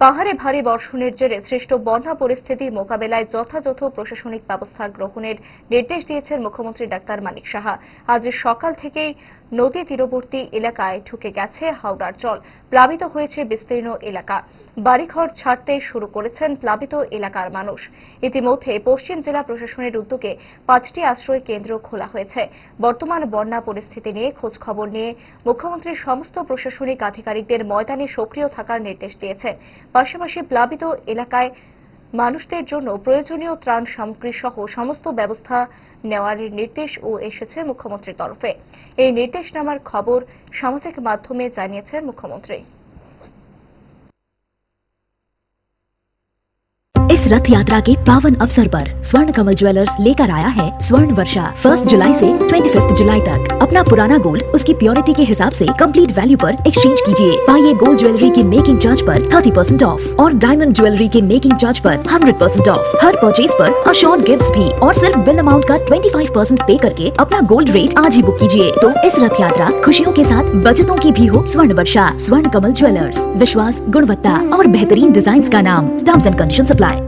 পাহাড়ে ভারী বর্ষণের জেরে সৃষ্ট বন্যা পরিস্থিতি মোকাবেলায় যথাযথ প্রশাসনিক ব্যবস্থা গ্রহণের নির্দেশ দিয়েছেন মুখ্যমন্ত্রী ডাক্তার মানিক সাহা। আজ সকাল থেকেই নদী তীরবর্তী এলাকায় ঢুকে গেছে হাওড়ার জল। প্লাবিত হয়েছে বিস্তীর্ণ এলাকা। বাড়িঘর ছাড়তে শুরু করেছেন প্লাবিত এলাকার মানুষ। ইতিমধ্যে পশ্চিম জেলা প্রশাসনের উদ্যোগে 5টি আশ্রয় কেন্দ্র খোলা হয়েছে। বর্তমান বন্যা পরিস্থিতি নিয়ে খোঁজ খবর নিয়ে মুখ্যমন্ত্রী সমস্ত প্রশাসনিক আধিকারিকদের ময়দানে সক্রিয় থাকার নির্দেশ দিয়েছেন। পাশাপাশি প্লাবিত এলাকায় মানুষদের জন্য প্রয়োজনীয় ত্রাণ সামগ্রী সহ সমস্ত ব্যবস্থা নেওয়ার নির্দেশও এসেছে মুখ্যমন্ত্রীর তরফে। এই নির্দেশনামার খবর সামাজিক মাধ্যমে জানিয়েছেন মুখ্যমন্ত্রী। इस रथ यात्रा के पावन अवसर पर स्वर्ण कमल ज्वेलर्स लेकर आया है स्वर्ण वर्षा। 1 जुलाई से 25 जुलाई तक अपना पुराना गोल्ड उसकी प्योरिटी के हिसाब से कंप्लीट वैल्यू पर एक्सचेंज कीजिए। पाइए गोल्ड ज्वेलरी की मेकिंग चार्ज पर 30% ऑफ और डायमंड ज्वेलरी के मेकिंग चार्ज पर 100% ऑफ। हर परचेज पर अशोर्ड गिफ्ट्स भी और सिर्फ बिल अमाउंट का 25% पे करके अपना गोल्ड रेट आज ही बुक कीजिए। तो इस रथ यात्रा खुशियों के साथ बचतों की भी हो। स्वर्ण वर्षा, स्वर्ण कमल ज्वेलर्स, विश्वास, गुणवत्ता और बेहतरीन डिजाइन का नाम। Terms and conditions apply.